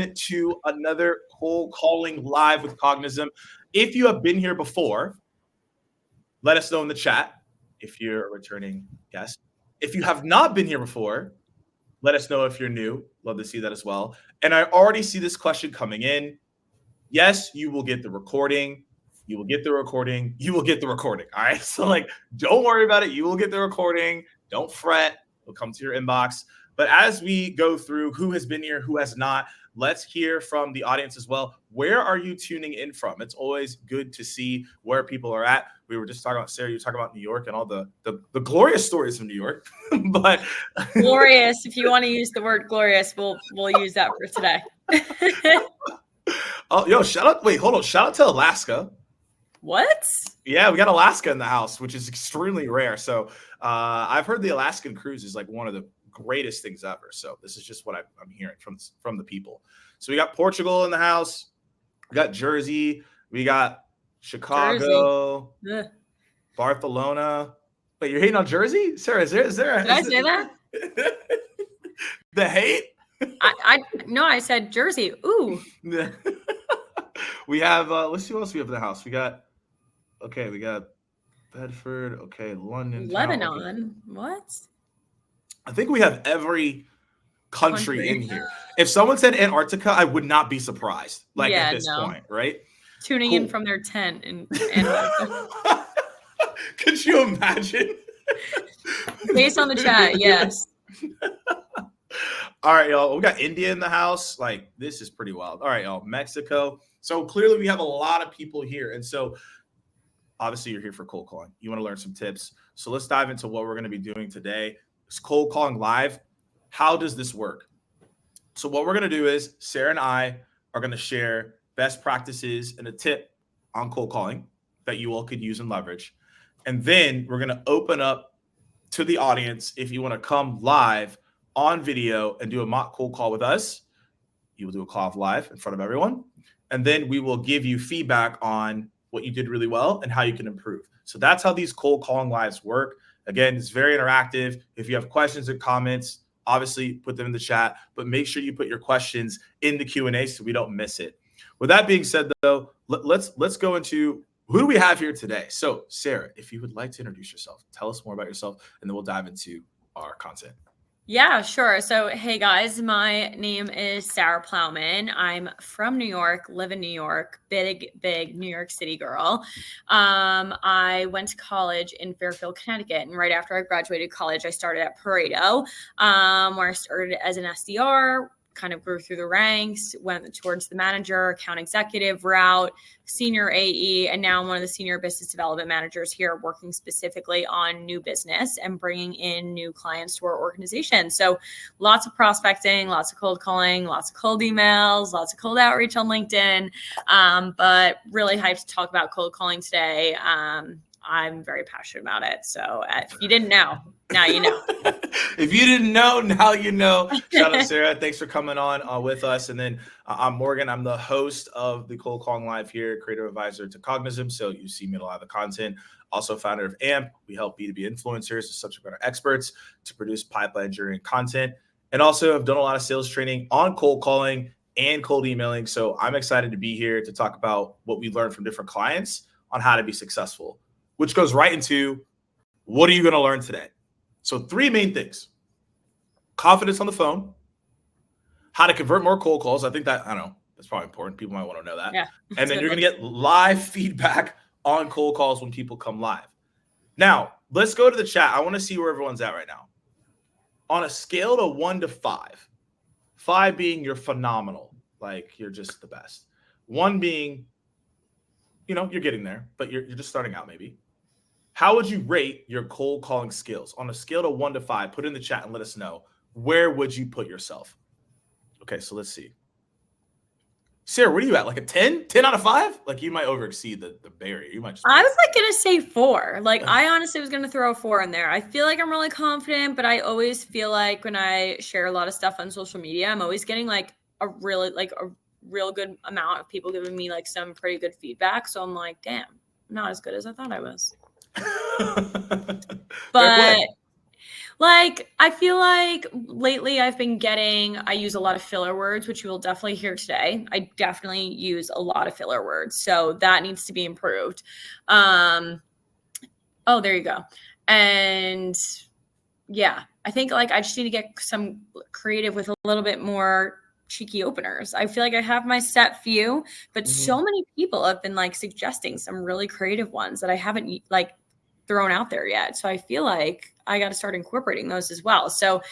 To another cold calling live with Cognism. If you have been here before, let us know in the chat if you're a returning guest. If you have not been here before, let us know if you're new. Love to see that as well. And I already see this question coming in. Yes, you will get the recording. You will get the recording. You will get the recording. All right. So, like, don't worry about it. You will get the recording. Don't fret. It'll come to your inbox. But as we go through who has been here, who has not, let's hear from the audience as well. Where are you tuning in from? It's always good to see where people are at. We were just talking about, Sarah, you were talking about New York and all the glorious stories from New York. But glorious, if you want to use the word glorious, we'll use that for today. Oh, yo, shout out. Wait, hold on. Shout out to Alaska. What? Yeah, we got Alaska in the house, which is extremely rare. So I've heard the Alaskan cruise is like one of the greatest things ever. So this is just what I'm hearing from the people. So we got Portugal in the house. We got Jersey. We got Chicago. Barcelona. Wait, you're hating on Jersey? Sarah, is there? Did I say that? The hate? No, I said Jersey. Ooh. We have let's see what else we have in the house. We got Bedford, London, Lebanon. What? I think we have every country in here. If someone said Antarctica, I would not be surprised. At this point, right? Tuning in from their tent in Antarctica. Could you imagine? Based on the chat, yes. All right, y'all. We got India in the house. Like, this is pretty wild. All right, y'all. Mexico. So clearly we have a lot of people here. And so obviously you're here for cold calling. You want to learn some tips. So let's dive into what we're going to be doing today. It's cold calling live. How does this work? So what we're going to do is Sarah and I are going to share best practices and a tip on cold calling that you all could use and leverage. And then we're going to open up to the audience. If you want to come live on video and do a mock cold call with us, you will do a call live in front of everyone. And then we will give you feedback on what you did really well and how you can improve. So that's how these cold calling lives work. Again, it's very interactive. If you have questions or comments, obviously put them in the chat, but make sure you put your questions in the Q&A so we don't miss it. With that being said, though, let's go into who do we have here today. So, Sarah, if you would like to introduce yourself, tell us more about yourself, and then we'll dive into our content. Yeah, sure. So, hey guys, my name is Sara Plowman. I'm from New York, live in New York, big New York City girl. I went to college in Fairfield, Connecticut. And right after I graduated college, I started at Pareto, where I started as an SDR, kind of grew through the ranks, went towards the manager, account executive route, senior AE, and now I'm one of the senior business development managers here, working specifically on new business and bringing in new clients to our organization. So lots of prospecting, lots of cold calling, lots of cold emails, lots of cold outreach on LinkedIn, but really hyped to talk about cold calling today. I'm very passionate about it. So if you didn't know, now you know. If you didn't know, now you know. Shout out, Sarah. Thanks for coming on with us. And then I'm Morgan. I'm the host of the Cold Calling Live here, creative advisor to Cognism. So you see me in a lot of the content. Also founder of AMP. We help B2B influencers and subject matter experts to produce pipeline generating content. And also have done a lot of sales training on cold calling and cold emailing. So I'm excited to be here to talk about what we learned from different clients on how to be successful, which goes right into what are you going to learn today? So 3 main things: confidence on the phone, how to convert more cold calls. I think that, I don't know, that's probably important. People might want to know that. Yeah, and then you're going to get live feedback on cold calls when people come live. Now, let's go to the chat. I want to see where everyone's at right now. On a scale of 1 to 5, 5 being you're phenomenal, like you're just the best. 1 being, you're getting there, but you're just starting out maybe. How would you rate your cold calling skills? On a scale of 1 to 5, put it in the chat and let us know. Where would you put yourself? Okay, so let's see. Sarah, where are you at? Like a 10? 10 out of 5? Like you might overexceed the barrier. You might just. I was like going to say 4. Like I honestly was going to throw a 4 in there. I feel like I'm really confident, but I always feel like when I share a lot of stuff on social media, I'm always getting like a real good amount of people giving me like some pretty good feedback. So I'm like, damn, I'm not as good as I thought I was. But Like, I feel like lately I use a lot of filler words, which you will definitely hear today. I definitely use a lot of filler words. So that needs to be improved. Oh, there you go. And yeah, I think like I just need to get some creative with a little bit more cheeky openers. I feel like I have my set few, but so many people have been like suggesting some really creative ones that I haven't like thrown out there yet. So I feel like I got to start incorporating those as well. So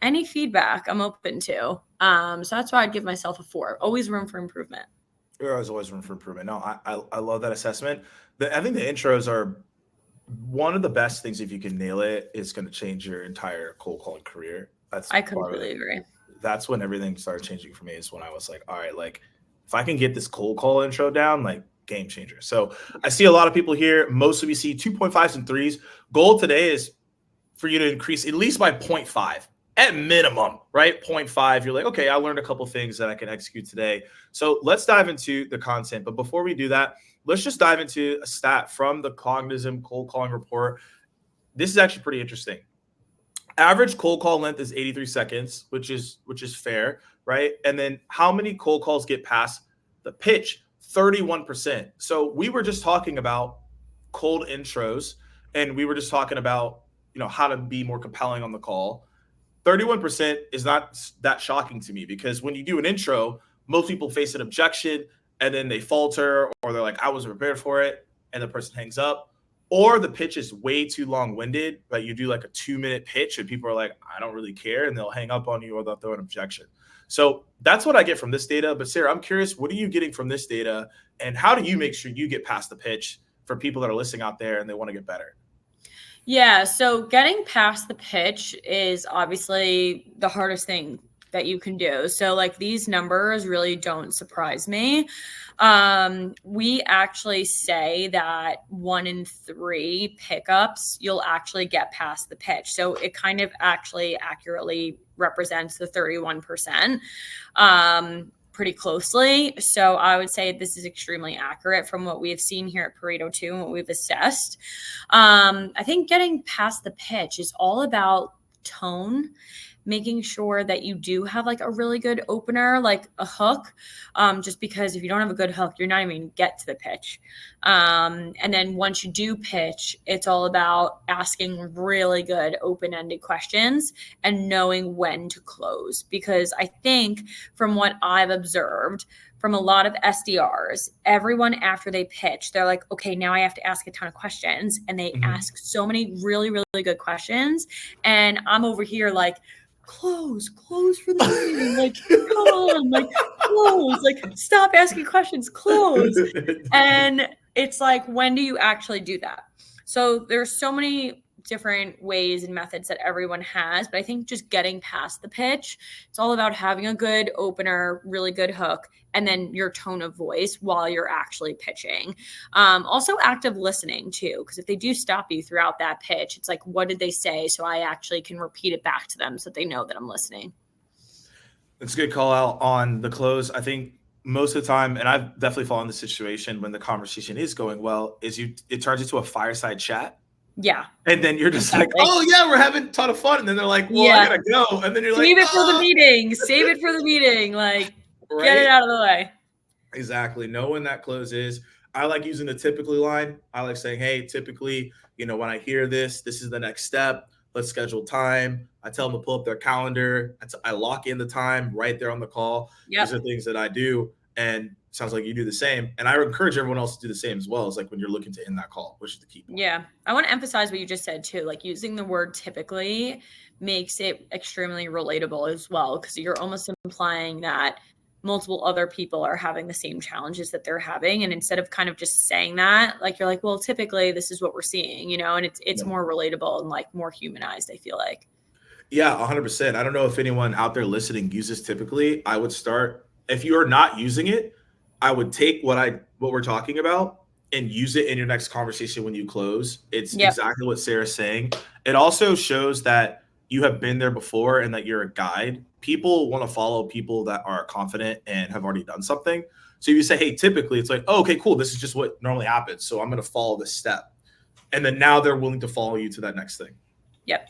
any feedback I'm open to. So that's why I'd give myself a 4. Always room for improvement. There is always room for improvement. No, I love that assessment. I think the intros are one of the best things. If you can nail it, it's going to change your entire cold calling career. I completely agree. That's when everything started changing for me, is when I was like, all right, like if I can get this cold call intro down, like game changer. So I see a lot of people here. Most of you see 2.5s and 3s. Goal today is for you to increase at least by 0.5 at minimum, right? 0.5. You're like, okay, I learned a couple things that I can execute today. So let's dive into the content. But before we do that, let's just dive into a stat from the Cognism cold calling report. This is actually pretty interesting. Average cold call length is 83 seconds, which is fair, right? And then how many cold calls get past the pitch? 31%. So we were just talking about cold intros, and we were just talking about, how to be more compelling on the call. 31% is not that shocking to me, because when you do an intro, most people face an objection and then they falter, or they're like, I wasn't prepared for it, and the person hangs up. Or the pitch is way too long-winded, but you do like a 2-minute pitch and people are like, I don't really care, and they'll hang up on you or they'll throw an objection. So that's what I get from this data. But Sarah, I'm curious, what are you getting from this data, and how do you make sure you get past the pitch for people that are listening out there and they want to get better? Yeah, so getting past the pitch is obviously the hardest thing that you can do. So like these numbers really don't surprise me. We actually say that 1 in 3 pickups, you'll actually get past the pitch. So it kind of actually accurately represents the 31%. Pretty closely. So I would say this is extremely accurate from what we have seen here at Pareto 2 and what we've assessed. I think getting past the pitch is all about tone, making sure that you do have like a really good opener, like a hook, just because if you don't have a good hook, you're not even going to get to the pitch. And then once you do pitch, it's all about asking really good open-ended questions and knowing when to close. Because I think from what I've observed from a lot of SDRs, everyone after they pitch, they're like, okay, now I have to ask a ton of questions. And they ask so many really, really good questions. And I'm over here like, close for the meeting. Like, come on, like, close. Like, stop asking questions, close. And it's like, when do you actually do that? So there's so many different ways and methods that everyone has, but I think just getting past the pitch, it's all about having a good opener, really good hook, and then your tone of voice while you're actually pitching. Also active listening too, because if they do stop you throughout that pitch, it's like, what did they say? So I actually can repeat it back to them so that they know that I'm listening. It's a good call out on the close. I think most of the time, and I've definitely fallen in the situation when the conversation is going well, it turns into a fireside chat. Yeah. And then you're just like, oh yeah, we're having a ton of fun. And then they're like, well, I gotta go. And then you're Save like, it for the meeting. Save it for the meeting. Like, right? Get it out of the way. Exactly. Know when that close is. I like using the typically line. I like saying, hey, typically, when I hear this is the next step. Let's schedule time. I tell them to pull up their calendar. I lock in the time right there on the call. Yep. These are things that I do. And sounds like you do the same. And I encourage everyone else to do the same as well. It's like when you're looking to end that call, which is the key point. Yeah. I want to emphasize what you just said too. Like using the word typically makes it extremely relatable as well, because you're almost implying that multiple other people are having the same challenges that they're having. And instead of kind of just saying that, like, you're like, well, typically this is what we're seeing, and it's more relatable and like more humanized, I feel like. Yeah, 100%. I don't know if anyone out there listening uses typically. I would start, if you are not using it, I would take what we're talking about and use it in your next conversation when you close. It's exactly what Sarah's saying. It also shows that you have been there before and that you're a guide. People want to follow people that are confident and have already done something. So if you say, hey, typically, it's like, oh, okay, cool. This is just what normally happens. So I'm going to follow this step. And then now they're willing to follow you to that next thing. Yep.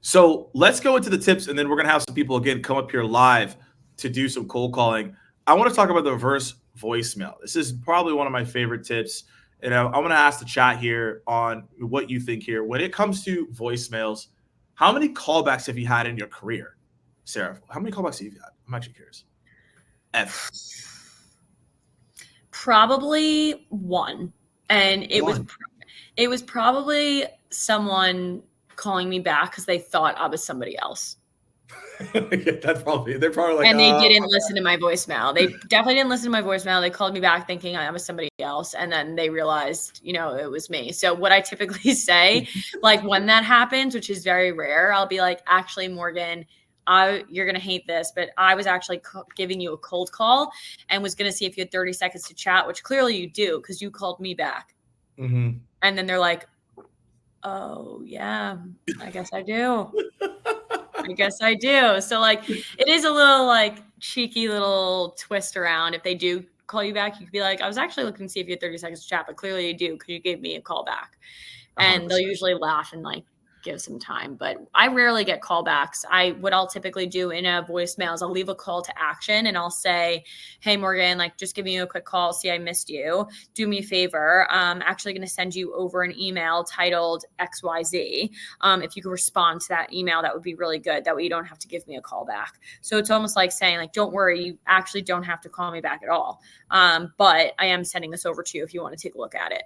So let's go into the tips, and then we're going to have some people again come up here live to do some cold calling. I want to talk about the reverse voicemail. This is probably one of my favorite tips. And I'm going to ask the chat here on what you think here. When it comes to voicemails, how many callbacks have you had in your career, Sarah? How many callbacks have you had? I'm actually curious. F. Probably one. And it was probably someone calling me back because they thought I was somebody else. Yeah, they're probably like, and they didn't listen to my voicemail. They definitely didn't listen to my voicemail. They called me back thinking I was somebody else, and then they realized, it was me. So what I typically say, like when that happens, which is very rare, I'll be like, actually, Morgan, you're gonna hate this, but I was actually giving you a cold call and was gonna see if you had 30 seconds to chat, which clearly you do because you called me back. Mm-hmm. And then they're like, oh yeah, I guess I do. I guess I do. So like, it is a little like cheeky little twist around. If they do call you back, you could be like, I was actually looking to see if you had 30 seconds to chat, but clearly you do because you gave me a call back. And 100%. They'll usually laugh and like give some time, but I rarely get callbacks. What I'll typically do in a voicemail is I'll leave a call to action and I'll say, hey, Morgan, like just giving you a quick call. See, I missed you. Do me a favor. I'm actually going to send you over an email titled XYZ. If you could respond to that email, that would be really good. That way you don't have to give me a call back. So it's almost like saying like, don't worry, you actually don't have to call me back at all. But I am sending this over to you if you want to take a look at it.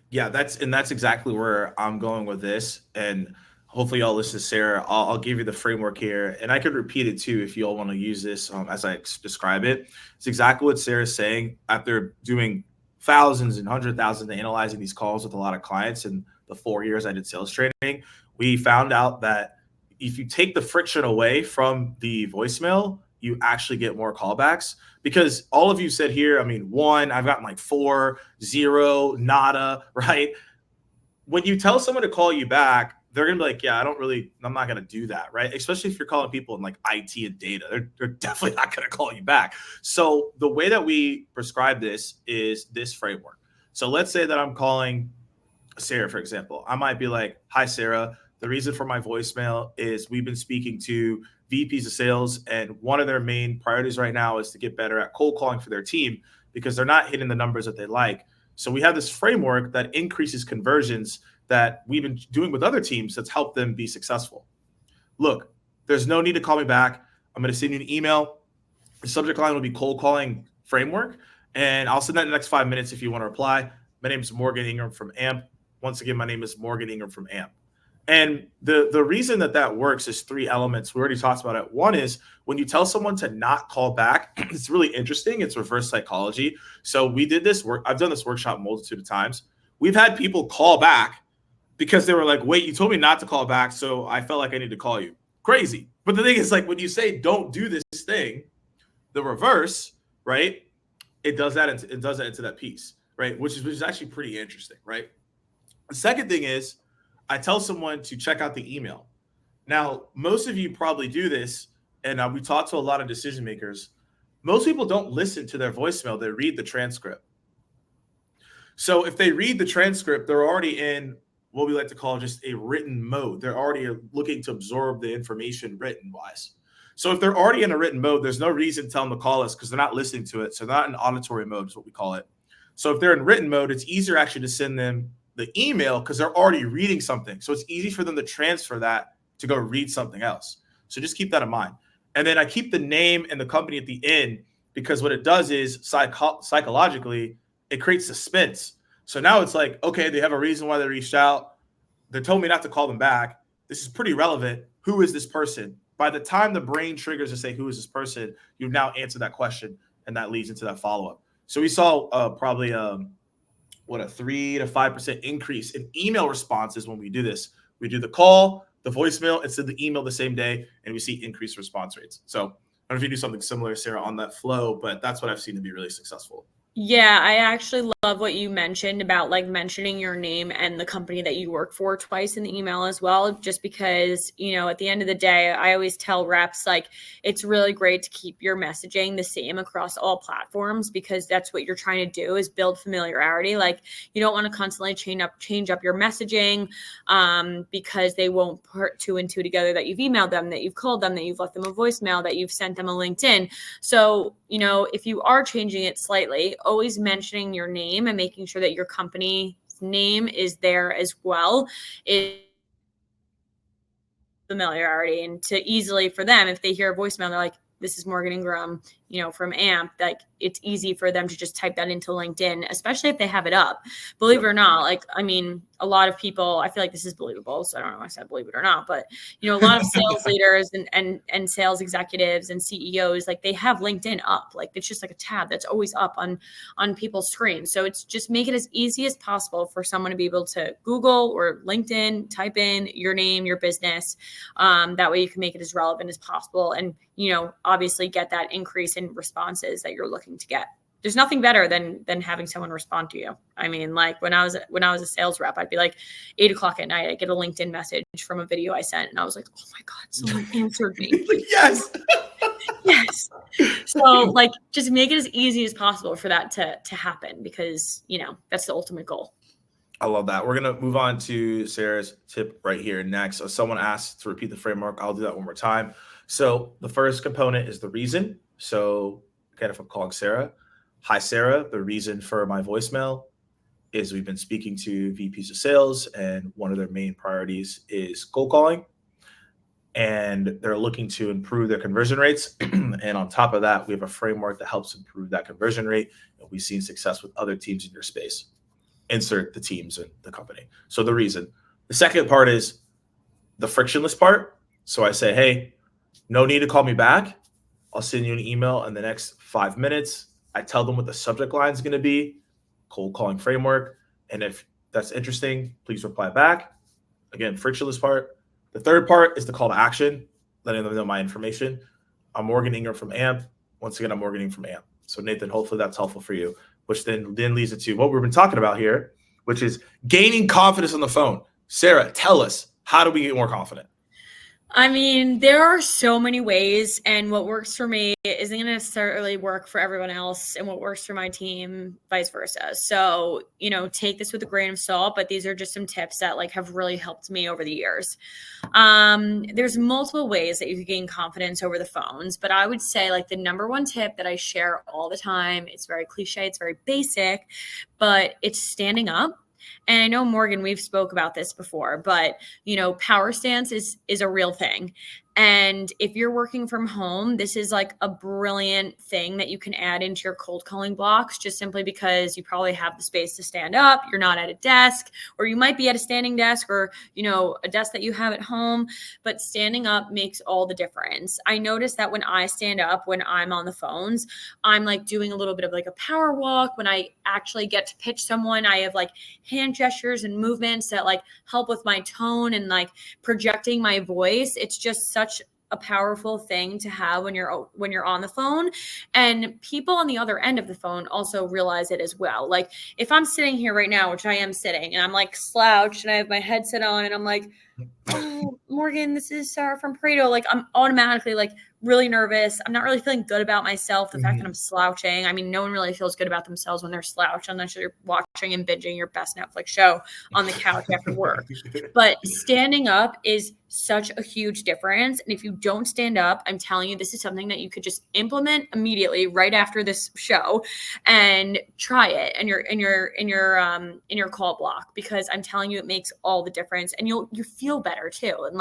Yeah, that's exactly where I'm going with this. And hopefully y'all listen to Sarah. I'll give you the framework here, and I could repeat it too if you all want to use this as I describe it. It's exactly what Sarah's saying. After doing thousands and hundred thousands and analyzing these calls with a lot of clients in the 4 years I did sales training, we found out that if you take the friction away from the voicemail, you actually get more callbacks. Because all of you said here, I mean, 1, I've gotten like 4, 0, nada, right? When you tell someone to call you back, they're going to be like, yeah, I'm not going to do that, right? Especially if you're calling people in like IT and data, they're definitely not going to call you back. So the way that we prescribe this is this framework. So let's say that I'm calling Sarah, for example. I might be like, hi, Sarah. The reason for my voicemail is we've been speaking to VPs of sales, and one of their main priorities right now is to get better at cold calling for their team because they're not hitting the numbers that they like. So we have this framework that increases conversions that we've been doing with other teams that's helped them be successful. Look, there's no need to call me back. I'm going to send you an email. The subject line will be cold calling framework, and I'll send that in the next 5 minutes if you want to reply. My name is Morgan Ingram from AMP. Once again, my name is Morgan Ingram from AMP. And the reason that works is 3 elements. We already talked about it. One is when you tell someone to not call back, it's really interesting. It's reverse psychology. So we did this work. I've done this workshop a multitude of times. We've had people call back because they were like, wait, you told me not to call back, so I felt like I need to call you. Crazy. But the thing is, like, when you say don't do this thing, the reverse, right? It does that into that piece, right? Which is actually pretty interesting, right? The second thing is I tell someone to check out the email. Now, most of you probably do this, and we talk to a lot of decision makers. Most people don't listen to their voicemail. They read the transcript. So if they read the transcript, they're already in what we like to call just a written mode. They're already looking to absorb the information written-wise. So if they're already in a written mode, there's no reason to tell them to call us because they're not listening to it. So they're not in auditory mode is what we call it. So if they're in written mode, it's easier actually to send them the email because they're already reading something. So it's easy for them to transfer that to go read something else. So just keep that in mind. And then I keep the name and the company at the end because what it does is psychologically, it creates suspense. So now it's like, okay, they have a reason why they reached out. They told me not to call them back. This is pretty relevant. Who is this person? By the time the brain triggers to say, who is this person? You've now answered that question, and that leads into that follow-up. So we saw probably a 3 to 5% increase in email responses when we do this. We do the call, the voicemail, and send the email the same day, and we see increased response rates. So I don't know if you do something similar, Sarah, on that flow, but that's what I've seen to be really successful. Yeah, I actually love what you mentioned about like mentioning your name and the company that you work for twice in the email as well, just because, at the end of the day, I always tell reps like it's really great to keep your messaging the same across all platforms because that's what you're trying to do is build familiarity. Like you don't want to constantly change up your messaging because they won't put two and two together that you've emailed them, that you've called them, that you've left them a voicemail, that you've sent them a LinkedIn. So, if you are changing it slightly, always mentioning your name and making sure that your company's name is there as well is familiarity and to easily for them, if they hear a voicemail, they're like, this is Morgan Ingram, from AMP, like it's easy for them to just type that into LinkedIn, especially if they have it up. Believe it or not, a lot of people, I feel like this is believable. So I don't know if I said believe it or not, but a lot of sales leaders and sales executives and CEOs, like they have LinkedIn up. Like it's just like a tab that's always up on people's screens. So it's just make it as easy as possible for someone to be able to Google or LinkedIn, type in your name, your business. That way you can make it as relevant as possible. And, obviously get that increase in responses that you're looking to get. There's nothing better than having someone respond to you. I mean, like when I was a sales rep, I'd be like 8:00 at night, I'd get a LinkedIn message from a video I sent. And I was like, oh my God, someone answered me. Yes. Yes. So like, just make it as easy as possible for that to happen because, that's the ultimate goal. I love that. We're going to move on to Sarah's tip right here next. So someone asked to repeat the framework. I'll do that one more time. So the first component is the reason. So again, if I'm calling Sarah, hi, Sarah, the reason for my voicemail is we've been speaking to VPs of sales and one of their main priorities is cold calling. And they're looking to improve their conversion rates. And on top of that, we have a framework that helps improve that conversion rate. And we've seen success with other teams in your space. Insert the teams in the company. So the reason. The second part is the frictionless part. So I say, hey, no need to call me back. I'll send you an email in the next 5 minutes. I tell them what the subject line is going to be, cold calling framework. And if that's interesting, please reply back. Again, frictionless part. The third part is the call to action, letting them know my information. I'm Morgan Ingram from AMP. Once again, I'm Morgan Ingram from AMP. So Nathan, hopefully that's helpful for you, which then leads into what we've been talking about here, which is gaining confidence on the phone. Sarah, tell us, how do we get more confident? I mean, there are so many ways, and what works for me isn't going to necessarily work for everyone else, and what works for my team, vice versa. So, take this with a grain of salt, but these are just some tips that have really helped me over the years. There's multiple ways that you can gain confidence over the phones, but I would say the number one tip that I share all the time, it's very cliche, it's very basic, but it's standing up. And I know, Morgan, we've spoke about this before, but, power stance is a real thing. And if you're working from home, this is a brilliant thing that you can add into your cold calling blocks, just simply because you probably have the space to stand up. You're not at a desk, or you might be at a standing desk or, a desk that you have at home, but standing up makes all the difference. I notice that when I stand up, when I'm on the phones, I'm doing a little bit of a power walk. When I actually get to pitch someone, I have hand gestures and movements that help with my tone and projecting my voice. It's just such a powerful thing to have when you're on the phone, and people on the other end of the phone also realize it as well. If I'm sitting here right now, which I am sitting, and I'm slouched and I have my headset on and I'm like, oh, Morgan, this is Sara from Pareto. I'm automatically really nervous. I'm not really feeling good about myself. The fact that I'm slouching. I mean, no one really feels good about themselves when they're slouched unless you're watching and binging your best Netflix show on the couch after work. But standing up is such a huge difference. And if you don't stand up, I'm telling you, this is something that you could just implement immediately right after this show and try it in your call block, because I'm telling you, it makes all the difference, and you feel better too. And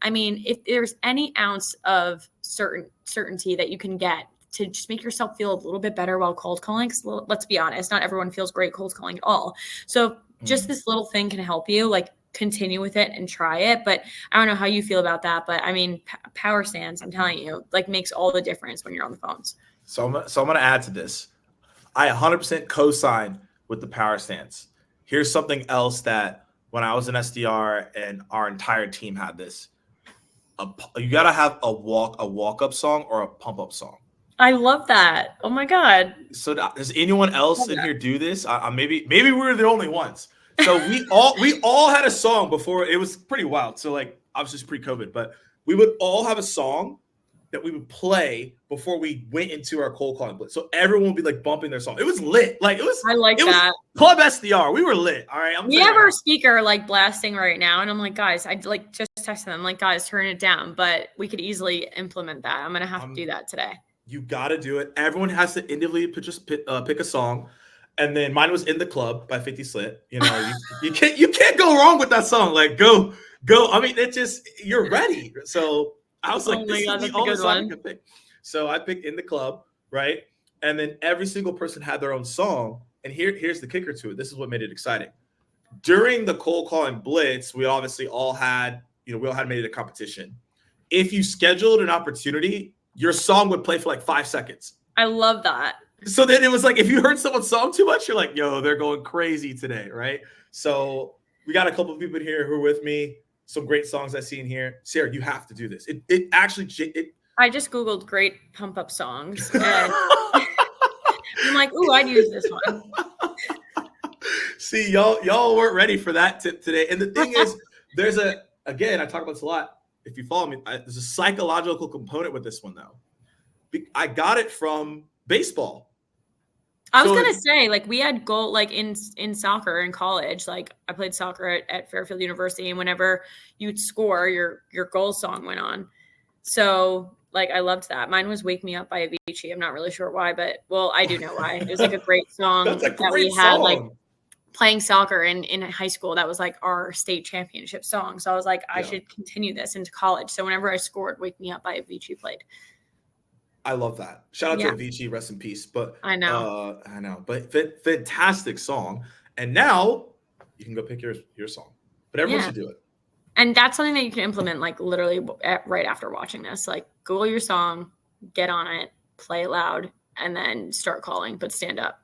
I mean, if there's any ounce of certainty that you can get to just make yourself feel a little bit better while cold calling, let's be honest, not everyone feels great cold calling at all. So just this little thing can help you continue with it and try it. But I don't know how you feel about that, but I mean, power stands, I'm telling you, makes all the difference when you're on the phones. So I'm going to add to this. I 100% co-sign with the power stance. Here's something else that when I was an SDR and our entire team had this, you got to have a walk-up song or a pump-up song. I love that. Oh my God. So does anyone else Love in that. here do this? Maybe we were the only ones. So we all had a song before. It was pretty wild. So like obviously it's pre-COVID, but we would all have a song that we would play before we went into our cold calling blitz. So everyone would be like bumping their song. It was lit. Like I like it was that. Club SDR. We were lit. All right. We have our speaker like blasting right now, and I'm like, guys, I like just texted them, like, guys, turn it down. But we could easily implement that. I'm gonna have to do that today. You got to do it. Everyone has to individually pick a song, and then mine was "In the Club" by 50 Cent. You know, you can't go wrong with that song. Like go. I mean, it just you're ready. So I was like, this is the only song I could pick. So I picked "In the Club," right? And then every single person had their own song. And here's the kicker to it. This is what made it exciting. During the cold calling blitz, we obviously all had made it a competition. If you scheduled an opportunity, your song would play for like 5 seconds. I love that. So then it was like, if you heard someone's song too much, you're like, yo, they're going crazy today, right? So we got a couple of people here who are with me. Some great songs I see in here. Sarah, you have to do this. It actually. I just Googled great pump up songs. And I'm like, ooh, I'd use this one. See, y'all weren't ready for that tip today. And the thing is, I talk about this a lot. If you follow me, there's a psychological component with this one, though. I got it from baseball. I was gonna say, like, we had goal like in soccer in college. Like, I played soccer at Fairfield University, and whenever you'd score, your goal song went on. So, like, I loved that. Mine was "Wake Me Up" by Avicii. I'm not really sure why, but I do know why. It was like a great song that we had like playing soccer in high school. That was like our state championship song. So I was like, I should continue this into college. So whenever I scored, "Wake Me Up" by Avicii played. I love that. Shout out to Avicii, rest in peace. But I know, but fantastic song. And now you can go pick your song. But everyone should do it. And that's something that you can implement, like, literally right after watching this. Like, Google your song, get on it, play it loud, and then start calling. But stand up.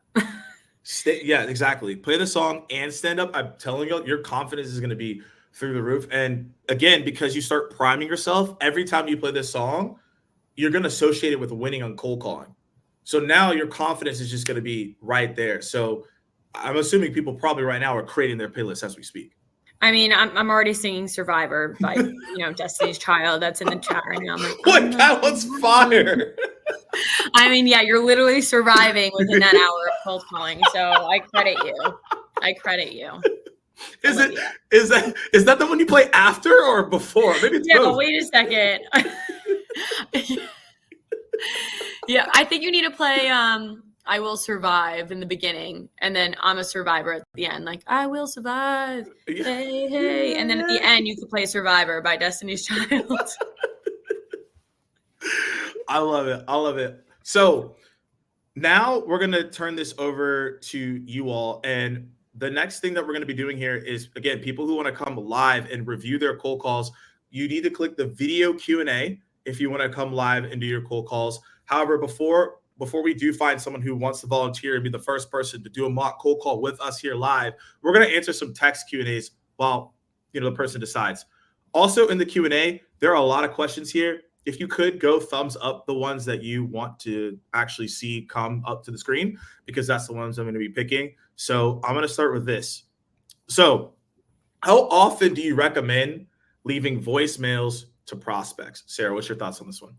Yeah, exactly. Play the song and stand up. I'm telling you, your confidence is going to be through the roof. And again, because you start priming yourself every time you play this song, you're going to associate it with winning on cold calling. So now your confidence is just going to be right there. So I'm assuming people probably right now are creating their playlist as we speak. I mean, I'm already singing "Survivor" by Destiny's Child. That's in the chat right now. I'm like, what? That one's fire. I mean, yeah, you're literally surviving within that hour of cold calling. So I credit you. Is that the one you play after or before? Maybe it's both. Wait a second. Yeah, I think you need to play "I Will Survive" in the beginning, and then "I'm a Survivor" at the end. Like, "I will survive, hey, hey." And then at the end, you could play "Survivor" by Destiny's Child. I love it. So now we're going to turn this over to you all. And the next thing that we're going to be doing here is, again, people who want to come live and review their cold calls, you need to click the video Q&A if you want to come live and do your cold calls. However, before we do find someone who wants to volunteer and be the first person to do a mock cold call with us here live, we're going to answer some text Q&As while the person decides. Also in the Q&A, there are a lot of questions here. If you could go thumbs up the ones that you want to actually see come up to the screen, because that's the ones I'm going to be picking. So I'm going to start with this. So how often do you recommend leaving voicemails to prospects? Sarah, what's your thoughts on this one?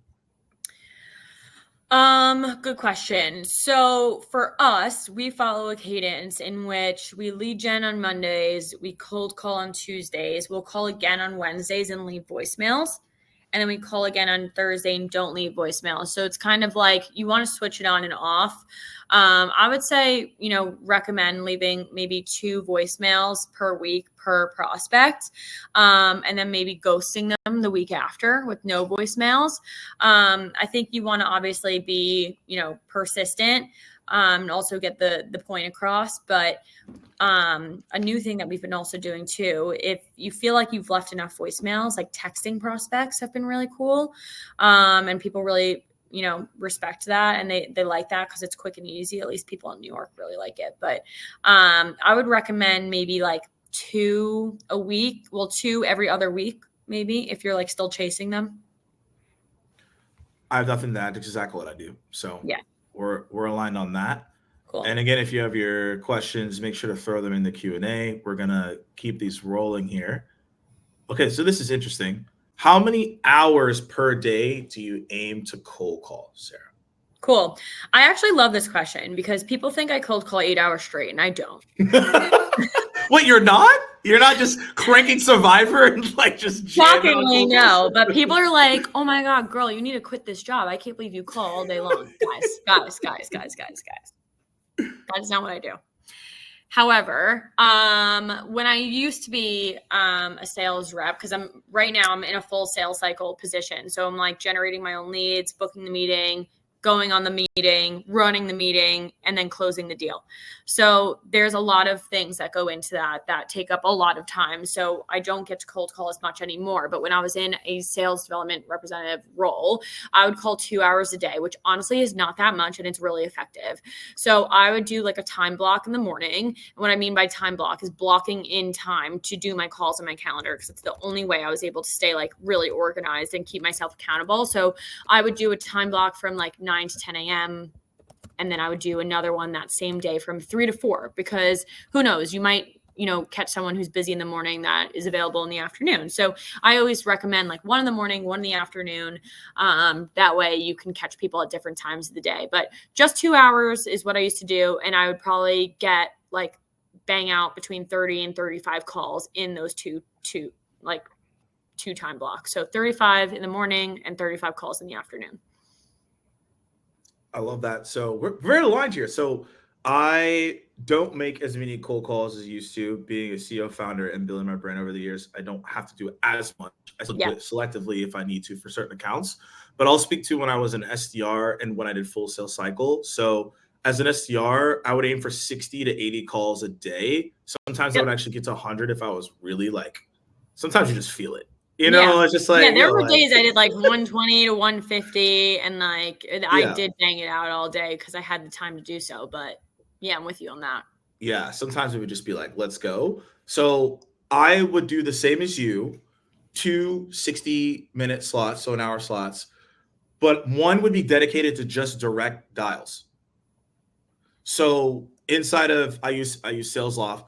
Good question. So for us, we follow a cadence in which we lead gen on Mondays, we cold call on Tuesdays, we'll call again on Wednesdays and leave voicemails. And then we call again on Thursday and don't leave voicemails. So it's kind of like you want to switch it on and off. I would say, recommend leaving maybe 2 voicemails per week per prospect, and then maybe ghosting them the week after with no voicemails. I think you want to obviously be, persistent, and also get the point across. But a new thing that we've been also doing too, if you feel like you've left enough voicemails, like texting prospects have been really cool. And people really, respect that, and they like that because it's quick and easy. At least people in New York really like it. But I would recommend maybe like 2 a week. Well, 2 every other week, maybe, if you're like still chasing them. I have nothing to add. That's exactly what I do. So Yeah, we're aligned on that. cool. And again, if you have your questions, make sure to throw them in the Q&A. We're gonna keep these rolling here. Okay, so this is interesting. How many hours per day do you aim to cold call, Sarah? Cool. I actually love this question because people think I cold call 8 hours straight, and I don't. Wait, you're not? You're not just cranking Survivor and like just jamming on Shockingly, cold calls? no. But people are like, "Oh my god, girl, you need to quit this job. I can't believe you call all day long." Guys. That is not what I do. However, when I used to be a sales rep, because I'm in a full sales cycle position. So I'm like generating my own leads, booking the meeting, going on the meeting, running the meeting, and then closing the deal. So there's a lot of things that go into that take up a lot of time. So I don't get to cold call as much anymore. But when I was in a sales development representative role, I would call 2 hours a day, which honestly is not that much, and it's really effective. So I would do like a time block in the morning. And what I mean by time block is blocking in time to do my calls on my calendar, because it's the only way I was able to stay like really organized and keep myself accountable. So I would do a time block from like 9 to 10 a.m. And then I would do another one that same day from 3 to 4, because who knows, you might, catch someone who's busy in the morning that is available in the afternoon. So I always recommend like one in the morning, one in the afternoon. That way you can catch people at different times of the day. But just 2 hours is what I used to do. And I would probably get like bang out between 30 and 35 calls in those two time blocks. So 35 in the morning and 35 calls in the afternoon. I love that. So we're very aligned here. So I don't make as many cold calls as I used to. Being a CEO founder and building my brand over the years, I don't have to do as much. I still do it selectively if I need to for certain accounts. But I'll speak to when I was an SDR and when I did full sales cycle. So as an SDR, I would aim for 60 to 80 calls a day. Sometimes I would actually get to 100 if I was really like, sometimes you just feel it. It's just like, there were days I did like 120 to 150, and like I did bang it out all day because I had the time to do so. But yeah, I'm with you on that. Yeah, sometimes it would just be like, let's go. So I would do the same as you, 2 60-minute slots, so an hour slots, but one would be dedicated to just direct dials. So inside of I use SalesLoft,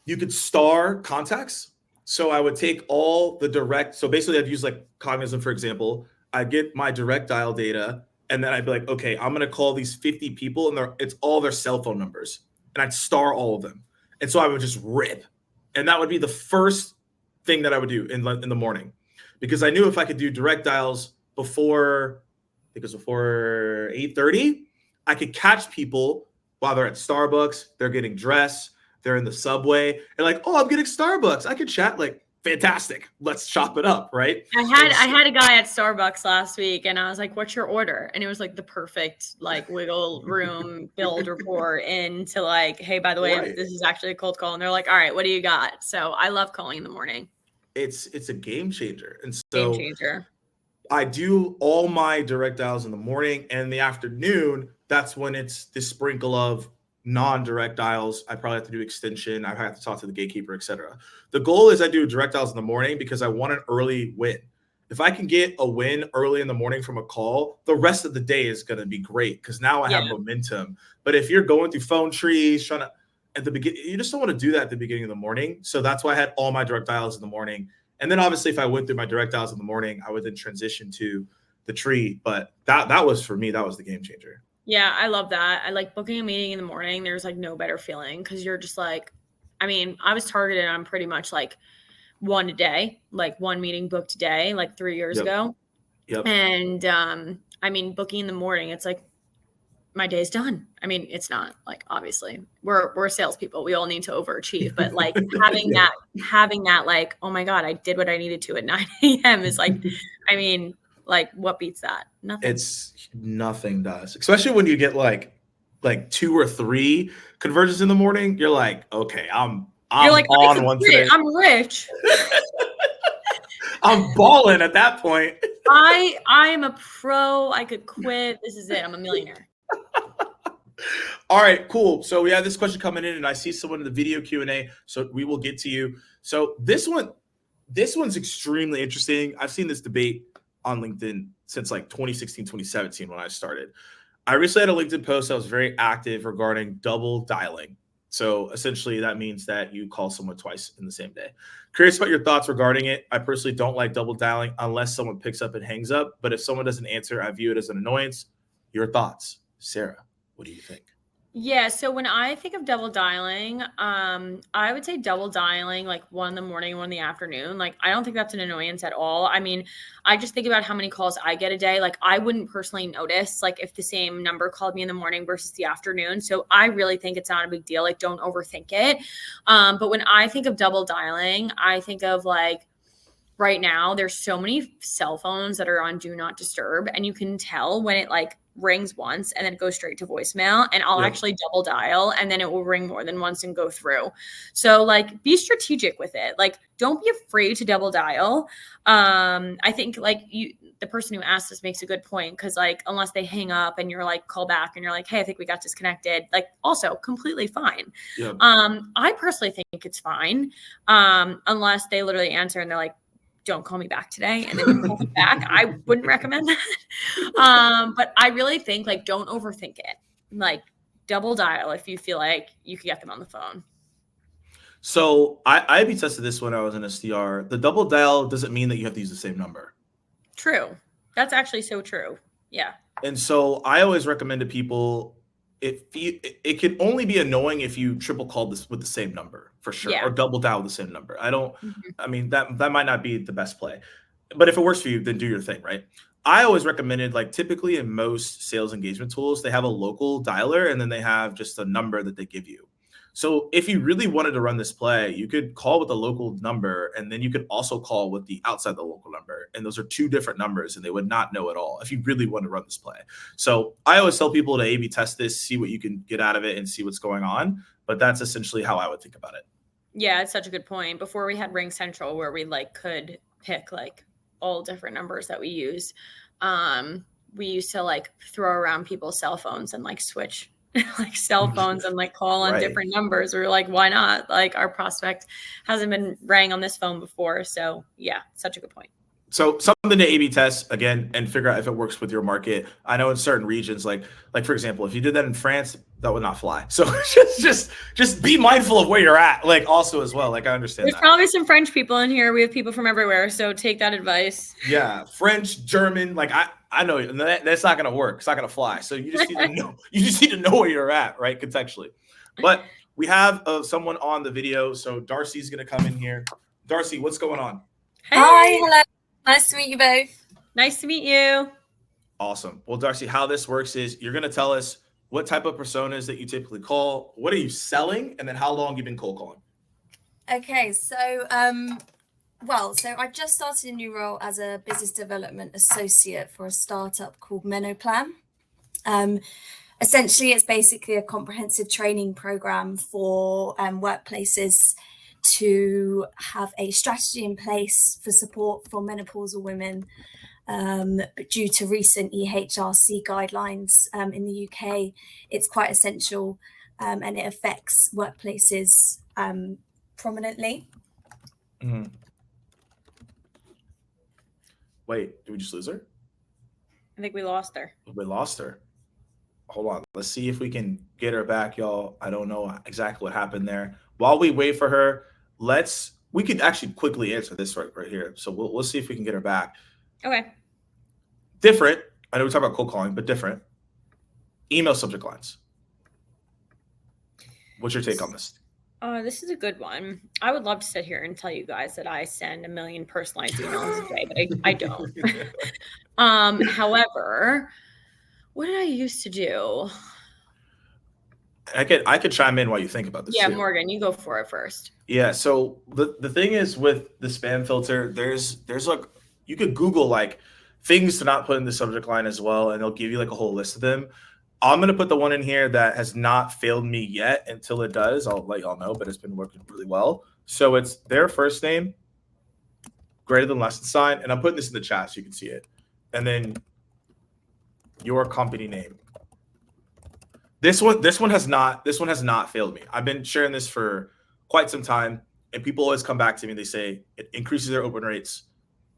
you could star contacts. So I would take all the direct. So basically, I'd use like Cognism, for example. I'd get my direct dial data, and then I'd be like, okay, I'm going to call these 50 people, and it's all their cell phone numbers. And I'd star all of them. And so I would just rip. And that would be the first thing that I would do in the morning. Because I knew if I could do direct dials before 8:30, I could catch people while they're at Starbucks, they're getting dressed, they're in the subway, and like, oh, I'm getting Starbucks. I could chat. Like, fantastic. Let's chop it up, right? I had a guy at Starbucks last week, and I was like, "What's your order?" And it was like the perfect like wiggle room build rapport into like, "Hey, by the way, this is actually a cold call." And they're like, "All right, what do you got?" So I love calling in the morning. It's a game changer, and so game changer. I do all my direct dials in the morning, and in the afternoon, that's when it's the sprinkle of non-direct dials. I probably have to do extension. I have to talk to the gatekeeper, etc. The goal is I do direct dials in the morning because I want an early win. If I can get a win early in the morning from a call, the rest of the day is going to be great because now I have momentum. But if you're going through phone trees, trying to at the beginning, you just don't want to do that at the beginning of the morning. So that's why I had all my direct dials in the morning. And then obviously if I went through my direct dials in the morning, I would then transition to the tree. But that was for me, that was the game changer. Yeah, I love that. I like booking a meeting in the morning. There's like no better feeling because you're just like, I mean, I was targeted on pretty much like one a day, like one meeting booked a day, like 3 years ago. Yep. And I mean, booking in the morning, it's like my day's done. I mean, it's not like obviously we're salespeople. We all need to overachieve, but like having that like, oh my God, I did what I needed to at 9 a.m. is like, I mean, like what beats that? Nothing. It's nothing does, especially when you get like 2 or 3 conversions in the morning. You're like, okay, I'm like, on one today. I'm rich. I'm balling at that point. I am a pro. I could quit. This is it. I'm a millionaire. All right, cool. So we have this question coming in, and I see someone in the video Q&A, so we will get to you. So this one's extremely interesting. I've seen this debate on LinkedIn since like 2016, 2017 when I started. I recently had a LinkedIn post that was very active regarding double dialing. So essentially that means that you call someone twice in the same day. Curious about your thoughts regarding it. I personally don't like double dialing unless someone picks up and hangs up. But if someone doesn't answer, I view it as an annoyance. Your thoughts, Sarah, what do you think? Yeah, so when I think of double dialing, I would say double dialing like 1 in the morning, 1 in the afternoon. Like, I don't think that's an annoyance at all. I mean, I just think about how many calls I get a day. Like, I wouldn't personally notice like if the same number called me in the morning versus the afternoon. So I really think it's not a big deal. Like, don't overthink it. But when I think of double dialing, I think of like, right now there's so many cell phones that are on do not disturb, and you can tell when it like rings once and then it goes straight to voicemail, and I'll actually double dial and then it will ring more than once and go through. So like, be strategic with it. Like, don't be afraid to double dial. I think like the person who asked this makes a good point, because like, unless they hang up and you're like, call back and you're like, hey, I think we got disconnected, like, also completely fine. I personally think it's fine, unless they literally answer and they're like, don't call me back today, and then you call them back. I wouldn't recommend that. But I really think like, don't overthink it. Like, double dial if you feel like you could get them on the phone. So I AB tested this when I was in SDR. The double dial doesn't mean that you have to use the same number. True. That's actually so true. Yeah. And so I always recommend to people, it can only be annoying if you triple called this with the same number, for sure, or double dial the same number. I mean, that might not be the best play, but if it works for you, then do your thing, right? I always recommended, like, typically in most sales engagement tools, they have a local dialer and then they have just a number that they give you. So if you really wanted to run this play, you could call with a local number, and then you could also call with the outside the local number. And those are two different numbers, and they would not know at all if you really want to run this play. So I always tell people to A/B test this, see what you can get out of it, and see what's going on. But that's essentially how I would think about it. Yeah, it's such a good point. Before we had Ring Central, where we like could pick like all different numbers that we use, we used to like throw around people's cell phones and like switch like cell phones and like call on different numbers. We were like, why not? Like, our prospect hasn't been rang on this phone before. So yeah, such a good point. So something to A/B test again and figure out if it works with your market. I know in certain regions, like for example, if you did that in France, that would not fly. So just be mindful of where you're at. Like, also as well, like, I understand there's probably some French people in here. We have people from everywhere, so take that advice. Yeah, French, German, like I know that's not gonna work. It's not gonna fly. So you just need to know. You just need to know where you're at, right, contextually. But we have someone on the video, so Darcy's gonna come in here. Darcy, what's going on? Hey. Hi, hello. Nice to meet you both. Nice to meet you. Awesome. Well, Darcy, how this works is you're going to tell us what type of personas that you typically call, what are you selling, and then how long you've been cold calling. Okay, so I just started a new role as a business development associate for a startup called Menoplan. Essentially, it's basically a comprehensive training program for workplaces to have a strategy in place for support for menopausal women, but due to recent EHRC guidelines in the UK, it's quite essential, and it affects workplaces prominently. Mm-hmm. Wait, did we just lose her? I think we lost her. We lost her. Hold on. Let's see if we can get her back, y'all. I don't know exactly what happened there. While we wait for her, we could actually quickly answer this right here. So we'll see if we can get her back. Okay. Different. I know we talk about cold calling, but different. Email subject lines. What's your take on this? This is a good one. I would love to sit here and tell you guys that I send 1 million personalized emails a day, but I don't. However, what did I used to do? I could chime in while you think about this. Yeah, too. Morgan, you go for it first. Yeah. So the thing is with the spam filter, there's like, you could Google like things to not put in the subject line as well, and they'll give you like a whole list of them. I'm gonna put the one in here that has not failed me yet. Until it does, I'll let y'all know. But it's been working really well. So it's their first name greater than less than sign, and I'm putting this in the chat so you can see it, and then your company name. This one has not failed me. I've been sharing this for quite some time, and people always come back to me and they say it increases their open rates.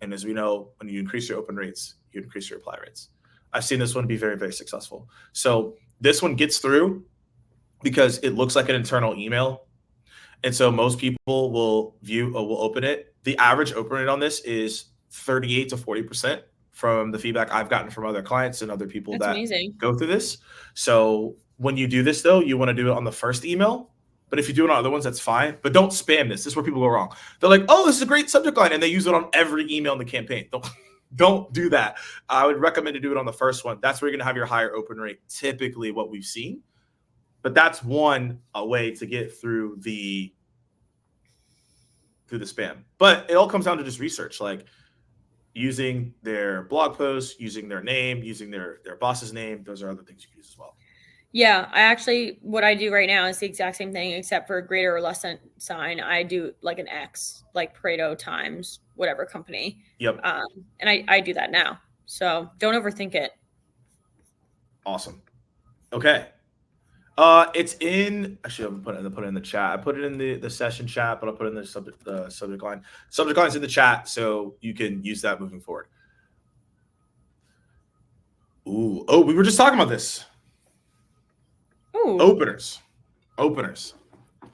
And as we know, when you increase your open rates, you increase your reply rates. I've seen this one be very, very successful. So this one gets through because it looks like an internal email. And so most people will open it. The average open rate on this is 38 to 40% from the feedback I've gotten from other clients and other people That's that amazing. go through this. So when you do this, though, you want to do it on the first email. But if you do it on other ones, that's fine. But don't spam this. This is where people go wrong. They're like, oh, this is a great subject line. And they use it on every email in the campaign. Don't do that. I would recommend to do it on the first one. That's where you're going to have your higher open rate, typically what we've seen. But that's a way to get through the spam. But it all comes down to just research, like using their blog posts, using their name, using their boss's name. Those are other things you can use as well. Yeah, what I do right now is the exact same thing, except for a greater or less than sign. I do like an X, like Pareto times whatever company. Yep. And I do that now. So don't overthink it. Awesome. Okay. It's in. Actually, I'm put it in the chat. I put it in the session chat, but I'll put it in the subject line. Subject line's in the chat, so you can use that moving forward. Ooh. Oh, we were just talking about this. Ooh. Openers.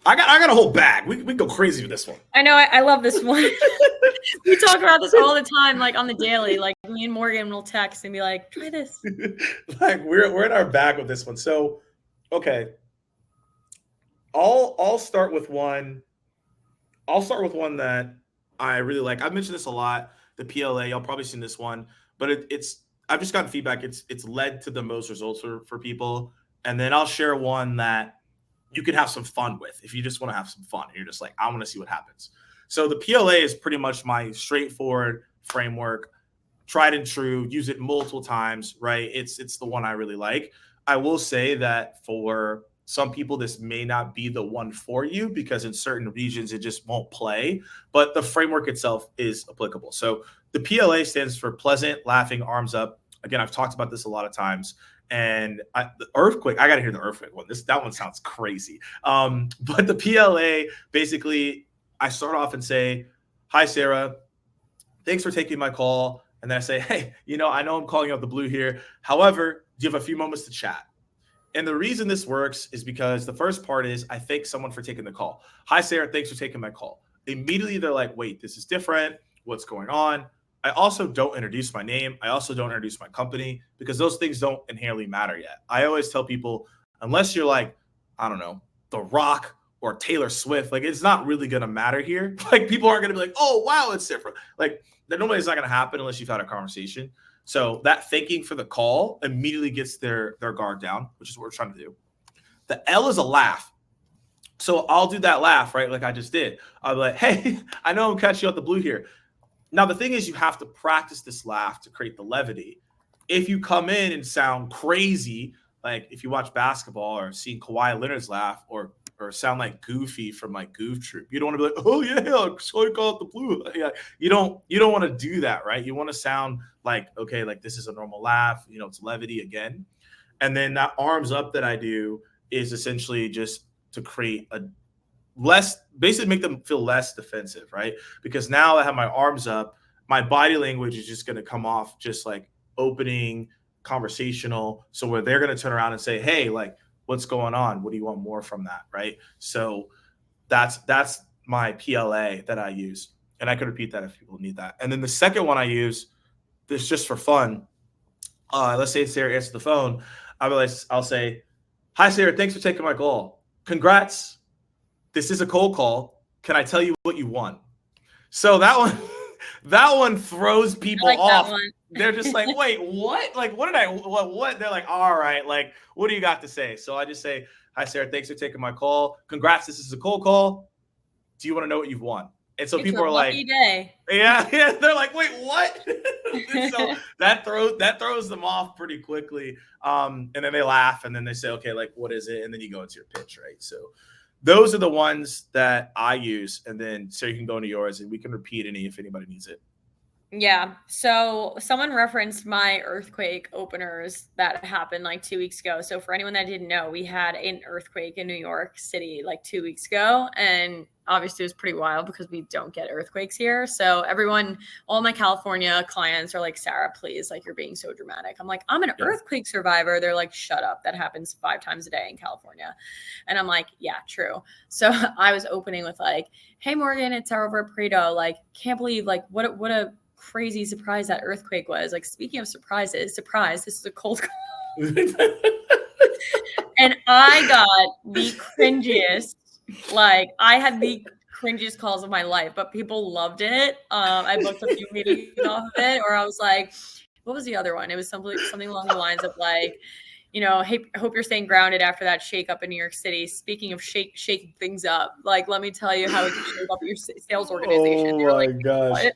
I got a whole bag. We go crazy with this one. I know. I love this one. We talk about this all the time, like on the daily. Like me and Morgan will text and be like, "Try this." Like we're in our bag with this one. So, okay. I'll start with one. I'll start with one that I really like. I've mentioned this a lot. The PLA. Y'all probably seen this one, but it's. I've just gotten feedback. It's led to the most results for people. And then I'll share one that you can have some fun with if you just want to have some fun. And you're just like, I want to see what happens. So the PLA is pretty much my straightforward framework, tried and true, use it multiple times, right? It's the one I really like. I will say that for some people, this may not be the one for you because in certain regions, it just won't play, but the framework itself is applicable. So the PLA stands for pleasant, laughing, arms up. Again, I've talked about this a lot of times. And the earthquake, I got to hear the earthquake one. That one sounds crazy. But the PLA, basically, I start off and say, hi, Sarah. Thanks for taking my call. And then I say, hey, I know I'm calling out the blue here. However, do you have a few moments to chat? And the reason this works is because the first part is I thank someone for taking the call. Hi, Sarah. Thanks for taking my call. Immediately, they're like, wait, this is different. What's going on? I also don't introduce my name. I also don't introduce my company because those things don't inherently matter yet. I always tell people, unless you're like, I don't know, The Rock or Taylor Swift, like it's not really going to matter here. Like people aren't going to be like, oh, wow, it's different. Like that nobody's not going to happen unless you've had a conversation. So that thanking for the call immediately gets their guard down, which is what we're trying to do. The L is a laugh. So I'll do that laugh, right? Like I just did. I'll be like, hey, I know I'm catching you out the blue here. Now, the thing is you have to practice this laugh to create the levity. If you come in and sound crazy, like if you watch basketball or see Kawhi Leonard's laugh or sound like Goofy from like Goof Troop, you don't want to be like, oh yeah, so I call it the blue. Yeah, you don't want to do that, right? You want to sound like, okay, like this is a normal laugh, it's levity again. And then that arms up that I do is essentially just to create a basically make them feel less defensive, right? Because now I have my arms up, my body language is just going to come off just like opening, conversational. So where they're going to turn around and say, hey, like, what's going on? What do you want more from that, right? So that's my PLA that I use. And I could repeat that if people need that. And then the second one I use, this just for fun. Let's say Sarah answers the phone. I'll say, hi, Sarah, thanks for taking my call. Congrats. This is a cold call. Can I tell you what you want? So that one throws people off. They're just like, wait, what? Like, what? They're like, all right, like, what do you got to say? So I just say, hi, Sarah, thanks for taking my call. Congrats, this is a cold call. Do you want to know what you've won? And so people are like, day. Yeah. They're like, wait, what? So that throws them off pretty quickly. And then they laugh and then they say, okay, like, what is it? And then you go into your pitch, right? So those are the ones that I use. And then so you can go into yours and we can repeat any if anybody needs it. Yeah. So someone referenced my earthquake openers that happened like 2 weeks ago. So for anyone that didn't know, we had an earthquake in New York City like 2 weeks ago. And obviously it was pretty wild because we don't get earthquakes here. So all my California clients are like, Sara, please, like, you're being so dramatic. I'm like, I'm an earthquake survivor. They're like, shut up. That happens 5 times a day in California. And I'm like, yeah, true. So I was opening with like, hey, Morgan, it's Sara over at Pareto. Like, can't believe like what a crazy surprise that earthquake was. Like, speaking of surprises, this is a cold call. And I got the cringiest, like, I had the cringiest calls of my life, but people loved it. I booked a few meetings off of it, or I was like, what was the other one? It was something along the lines of like, you know, hey, hope you're staying grounded after that shake up in New York City. Speaking of shaking things up, like, let me tell you how it can shake up your sales organization. Oh my gosh.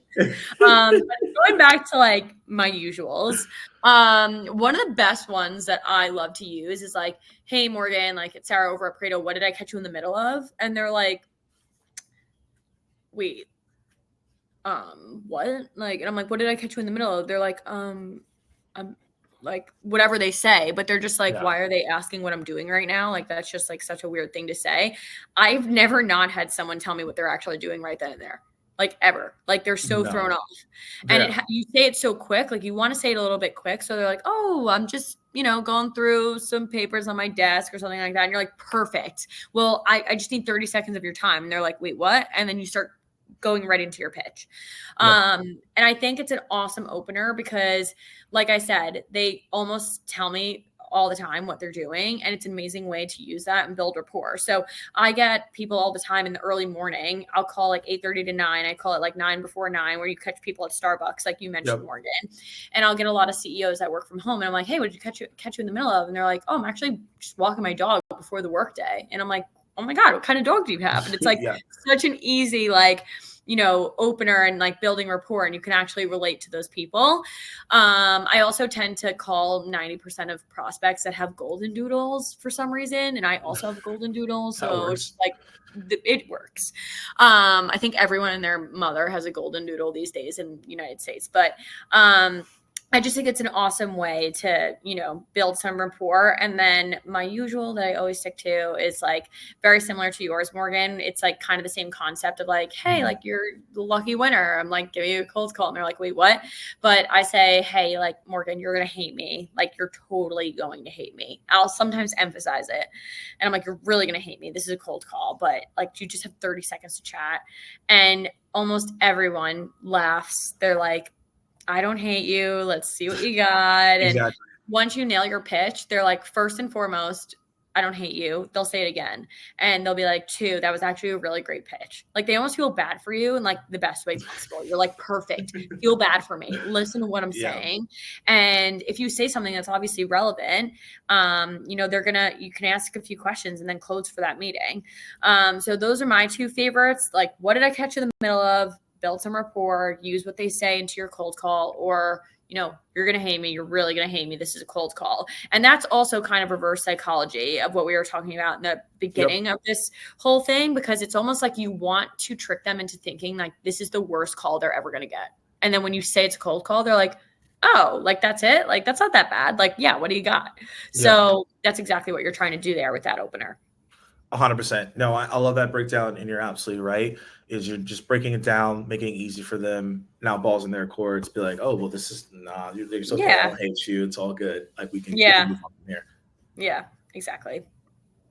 But going back to like my usuals, one of the best ones that I love to use is like, hey, Morgan, like, it's Sara over at Pareto. What did I catch you in the middle of? And they're like, wait, what? Like, and I'm like, what did I catch you in the middle of? They're like, I'm like, whatever they say, but they're just like, why are they asking what I'm doing right now? Like, that's just like such a weird thing to say. I've never not had someone tell me what they're actually doing right then and there. Like, ever. Like, they're so thrown off. And you say it so quick. Like, you want to say it a little bit quick. So they're like, oh, I'm just, you know, going through some papers on my desk or something like that. And you're like, perfect. Well, I just need 30 seconds of your time. And they're like, wait, what? And then you start going right into your pitch. And I think it's an awesome opener because, like I said, they almost tell me all the time what they're doing, and it's an amazing way to use that and build rapport. So I get people all the time in the early morning. I'll call like 8:30 to 9. I call it like 9 before 9, where you catch people at Starbucks, like you mentioned, Morgan. And I'll get a lot of CEOs that work from home, and I'm like, hey, what did you catch you in the middle of? And they're like, oh, I'm actually just walking my dog before the workday. And I'm like, oh my God, what kind of dog do you have? And it's like such an easy, like, you know, opener and like building rapport, and you can actually relate to those people. I also tend to call 90% of prospects that have golden doodles for some reason. And I also have golden doodles. So it's like, it works. I think everyone and their mother has a golden doodle these days in the United States, but, I just think it's an awesome way to, you know, build some rapport. And then my usual that I always stick to is like very similar to yours, Morgan. It's like kind of the same concept of like, hey, like, you're the lucky winner. I'm like, giving you a cold call. And they're like, wait, what? But I say, hey, like, Morgan, you're going to hate me. Like, you're totally going to hate me. I'll sometimes emphasize it. And I'm like, you're really going to hate me. This is a cold call, but like, you just have 30 seconds to chat. And almost everyone laughs. They're like, I don't hate you. Let's see what you got. And once you nail your pitch, they're like, first and foremost, I don't hate you. They'll say it again. And they'll be like, 2, that was actually a really great pitch. Like, they almost feel bad for you in like the best way possible. You're like, perfect. Feel bad for me. Listen to what I'm saying. And if you say something that's obviously relevant, you know, you can ask a few questions and then close for that meeting. So those are my 2 favorites. Like, what did I catch in the middle of? Build some rapport, use what they say into your cold call, or, you know, you're going to hate me. You're really going to hate me. This is a cold call. And that's also kind of reverse psychology of what we were talking about in the beginning of this whole thing, because it's almost like you want to trick them into thinking like this is the worst call they're ever going to get. And then when you say it's a cold call, they're like, oh, like, that's it? Like, that's not that bad. Like, yeah, what do you got? So that's exactly what you're trying to do there with that opener. 100%. No, I love that breakdown, and you're absolutely right. Is you're just breaking it down, making it easy for them. Now balls in their courts. Be like, oh, well, this is it's okay. I don't hate you. It's all good. Like, we can move on from here. Yeah, exactly.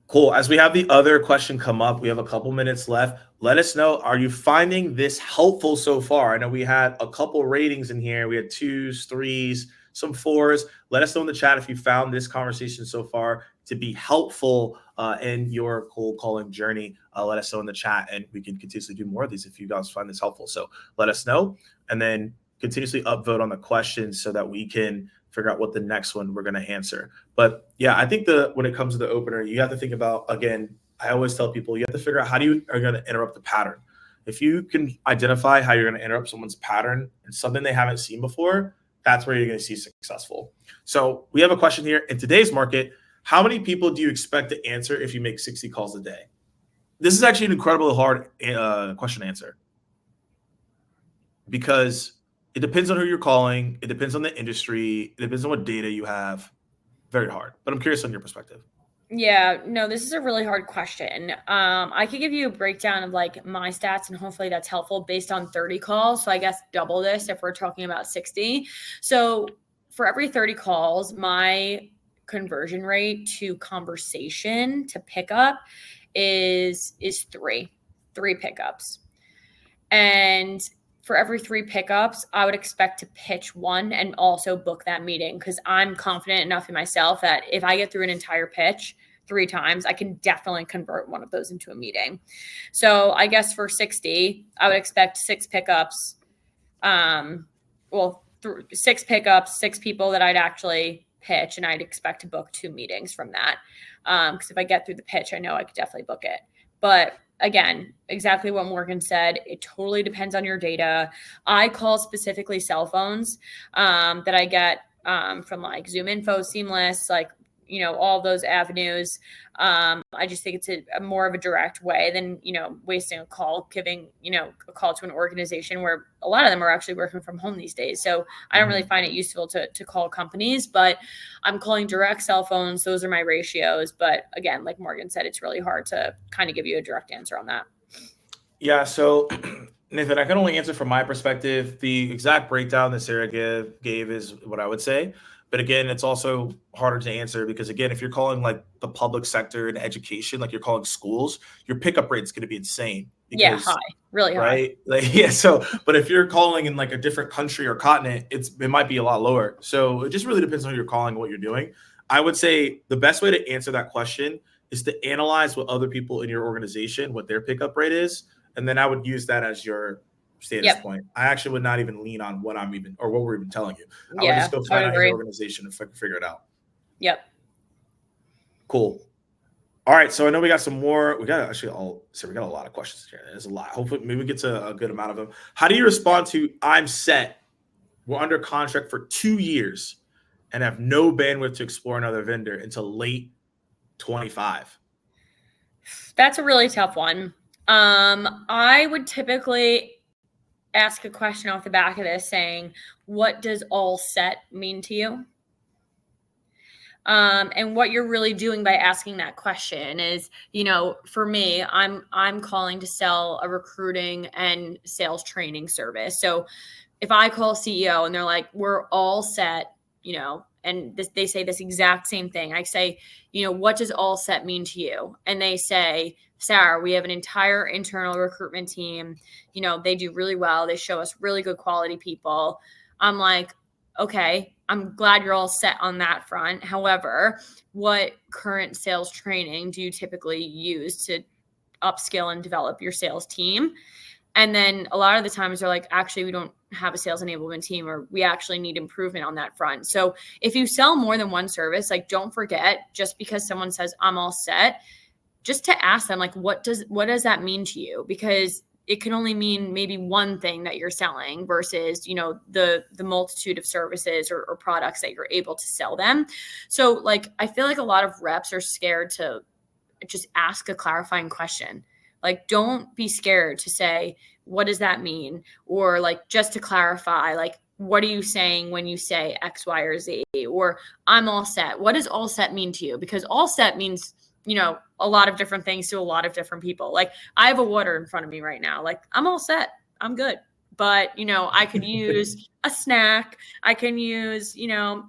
Cool. As we have the other question come up, we have a couple minutes left. Let us know, are you finding this helpful so far? I know we had a couple ratings in here. We had 2s, 3s, some 4s. Let us know in the chat if you found this conversation so far to be helpful in your cold calling journey. Let us know in the chat, and we can continuously do more of these if you guys find this helpful. So let us know, and then continuously upvote on the questions so that we can figure out what the next one we're going to answer. But yeah, I think when it comes to the opener, you have to think about, again, I always tell people, you have to figure out how you are going to interrupt the pattern. If you can identify how you're going to interrupt someone's pattern and something they haven't seen before, that's where you're going to see successful. So we have a question here. In today's market, how many people do you expect to answer if you make 60 calls a day? This is actually an incredibly hard question to answer, because it depends on who you're calling. It depends on the industry. It depends on what data you have. Very hard. But I'm curious on your perspective. Yeah, no, this is a really hard question. I could give you a breakdown of like my stats, and hopefully that's helpful based on 30 calls. So I guess double this if we're talking about 60. So for every 30 calls, my conversion rate to conversation to pickup is three pickups. And for every 3 pickups, I would expect to pitch one and also book that meeting, because I'm confident enough in myself that if I get through an entire pitch 3 times, I can definitely convert one of those into a meeting. So I guess for 60, I would expect 6 pickups. 6 pickups, 6 people that I'd actually pitch, and I'd expect to book 2 meetings from that. Because if I get through the pitch, I know I could definitely book it. But again, exactly what Morgan said. It totally depends on your data. I call specifically cell phones that I get from like Zoom Info, Seamless, like, all those avenues. I just think it's a more of a direct way than, wasting a call, giving, a call to an organization where a lot of them are actually working from home these days. So I don't really find it useful to call companies, but I'm calling direct cell phones. Those are my ratios. But again, like Morgan said, it's really hard to kind of give you a direct answer on that. Yeah. So Nathan, I can only answer from my perspective. The exact breakdown that Sara gave is what I would say. But again, it's also harder to answer because, again, if you're calling like the public sector and education, like you're calling schools, your pickup rate is going to be insane. Because, high, really high. Right? Like, yeah. So, but if you're calling in like a different country or continent, it might be a lot lower. So it just really depends on who you're calling and what you're doing. I would say the best way to answer that question is to analyze what other people in your organization, what their pickup rate is. And then I would use that as your status point. I actually would not even lean on what we're even telling you. I would just go find out your organization and figure it out. Yep. Cool. All right. So I know we got some more. We got a lot of questions here. There's a lot. Hopefully maybe we get to a good amount of them. How do you respond to I'm set? We're under contract for 2 years and have no bandwidth to explore another vendor until late 25. That's a really tough one. I would typically ask a question off the back of this saying, what does all set mean to you? And what you're really doing by asking that question is, for me, I'm calling to sell a recruiting and sales training service. So if I call CEO and they're like, we're all set, and they say this exact same thing, I say, what does all set mean to you? And they say, Sara, we have an entire internal recruitment team. They do really well. They show us really good quality people. I'm like, okay, I'm glad you're all set on that front. However, what current sales training do you typically use to upskill and develop your sales team? And then a lot of the times they're like, actually, we don't have a sales enablement team, or we actually need improvement on that front. So if you sell more than one service, like, don't forget, just because someone says I'm all set, just to ask them, like, what does that mean to you? Because it can only mean maybe one thing that you're selling versus, the multitude of services or products that you're able to sell them. So like, I feel like a lot of reps are scared to just ask a clarifying question. Like, don't be scared to say, what does that mean? Or like, just to clarify, like, what are you saying when you say X, Y, or Z? Or I'm all set. What does all set mean to you? Because all set means, a lot of different things to a lot of different people. Like, I have a water in front of me right now. Like, I'm all set. I'm good. But, I could use a snack. I can use,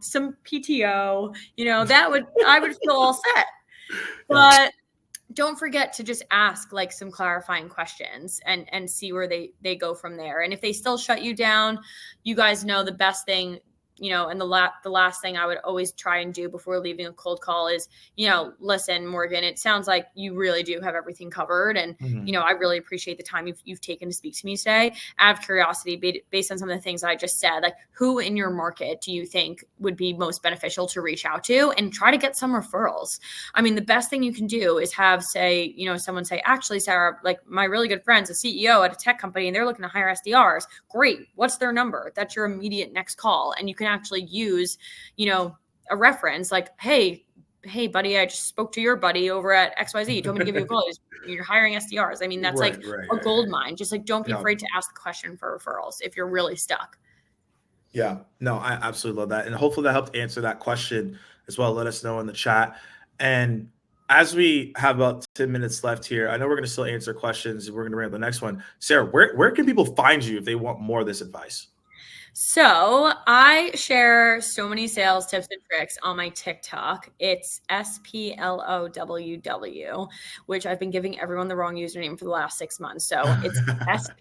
some PTO, I would feel all set. But don't forget to just ask like some clarifying questions and see where they go from there. And if they still shut you down, you guys know the best thing, and the last thing I would always try and do before leaving a cold call is, listen, Morgan, it sounds like you really do have everything covered. And, I really appreciate the time you've taken to speak to me today. Out of curiosity, based on some of the things that I just said, like, who in your market do you think would be most beneficial to reach out to, and try to get some referrals? I mean, the best thing you can do is have, say, someone say, actually, Sara, like, my really good friend's a CEO at a tech company and they're looking to hire SDRs. Great. What's their number? That's your immediate next call. And you can actually use, a reference like, hey, buddy, I just spoke to your buddy over at XYZ. You told me to give you a call. You're hiring SDRs. I mean, that's a gold mine. Just like, don't be afraid to ask the question for referrals if you're really stuck. Yeah, no, I absolutely love that. And hopefully that helped answer that question as well. Let us know in the chat. And as we have about 10 minutes left here, I know we're going to still answer questions. We're going to bring up the next one. Sara, where can people find you if they want more of this advice? So I share so many sales tips and tricks on my TikTok. It's SPLOWW, which I've been giving everyone the wrong username for the last 6 months. So it's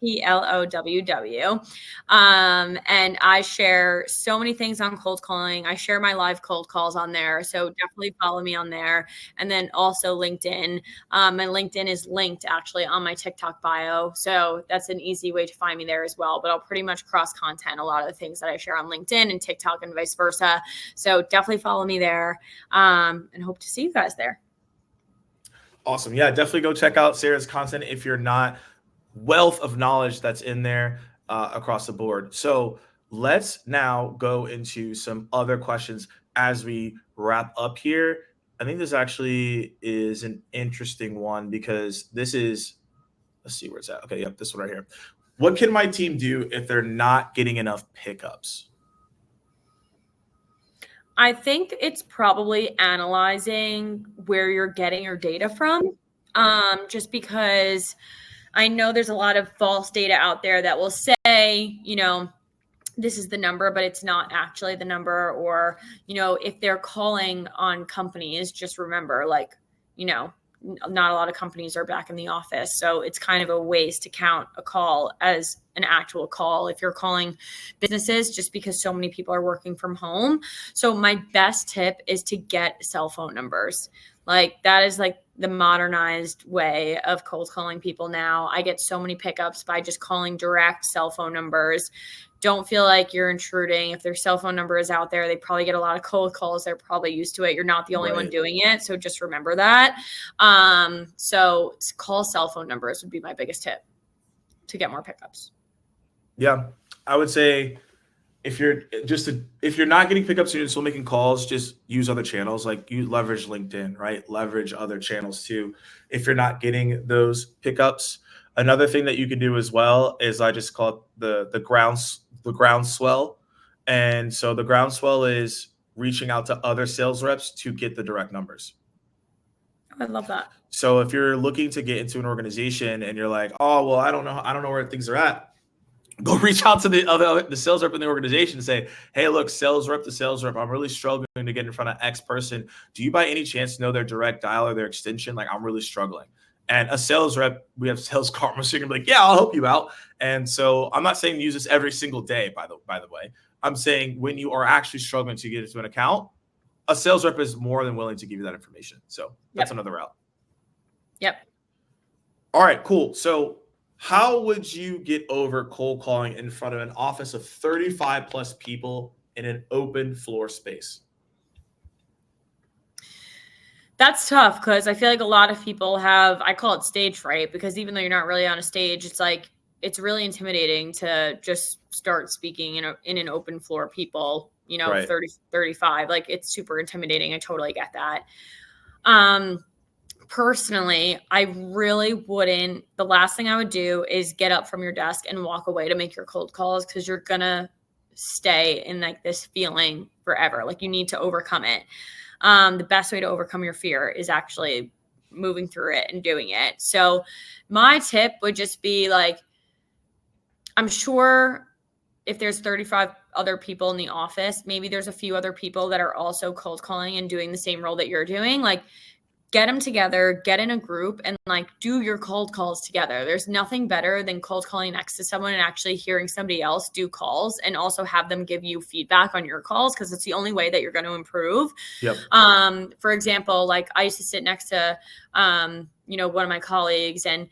SPLOWW. And I share so many things on cold calling. I share my live cold calls on there. So definitely follow me on there. And then also LinkedIn. My LinkedIn is linked actually on my TikTok bio. So that's an easy way to find me there as well. But I'll pretty much cross content a lot of the things that I share on LinkedIn and TikTok and vice versa. So definitely follow me there, and hope to see you guys there. Awesome. Yeah, definitely go check out Sara's content if you're not. Wealth of knowledge that's in there across the board. So let's now go into some other questions as we wrap up here. I think this actually is an interesting one because this is, let's see where it's at. Okay, yep, this one right here. What can my team do if they're not getting enough pickups? I think it's probably analyzing where you're getting your data from, just because I know there's a lot of false data out there that will say, this is the number, but it's not actually the number. Or, if they're calling on companies, just remember, not a lot of companies are back in the office. So it's kind of a waste to count a call as an actual call if you're calling businesses, just because so many people are working from home. So my best tip is to get cell phone numbers. That is the modernized way of cold calling people now. I get so many pickups by just calling direct cell phone numbers. Don't feel like you're intruding. If their cell phone number is out there, they probably get a lot of cold calls. They're probably used to it. You're not the only one doing it. So just remember that. So call cell phone numbers would be my biggest tip to get more pickups. Yeah, I would say if you're not getting pickups and you're still making calls, just use other channels. You leverage LinkedIn, right? Leverage other channels too. If you're not getting those pickups, another thing that you can do as well is I just call it the groundswell. And so the groundswell is reaching out to other sales reps to get the direct numbers. I love that. So if you're looking to get into an organization and you're like, oh, well, I don't know where things are at, go reach out to the sales rep in the organization and say, hey, look, sales rep to sales rep, I'm really struggling to get in front of X person. Do you by any chance know their direct dial or their extension? I'm really struggling. And a sales rep, we have sales karma, so you're gonna be like, yeah, I'll help you out. And so I'm not saying use this every single day, by the way. I'm saying when you are actually struggling to get into an account, a sales rep is more than willing to give you that information. So that's another route. Yep. All right, cool. So how would you get over cold calling in front of an office of 35 plus people in an open floor space? That's tough because I feel like a lot of people I call it stage fright, because even though you're not really on a stage, it's really intimidating to just start speaking in an open floor, people, Right. 30, 35, it's super intimidating. I totally get that. Personally, I really wouldn't. The last thing I would do is get up from your desk and walk away to make your cold calls, because you're going to stay in this feeling forever. You need to overcome it. The best way to overcome your fear is actually moving through it and doing it. So my tip would just be I'm sure if there's 35 other people in the office, maybe there's a few other people that are also cold calling and doing the same role that you're doing. Get them together, get in a group, and do your cold calls together. There's nothing better than cold calling next to someone and actually hearing somebody else do calls, and also have them give you feedback on your calls, because it's the only way that you're going to improve. Yep. For example, I used to sit next to, one of my colleagues, and,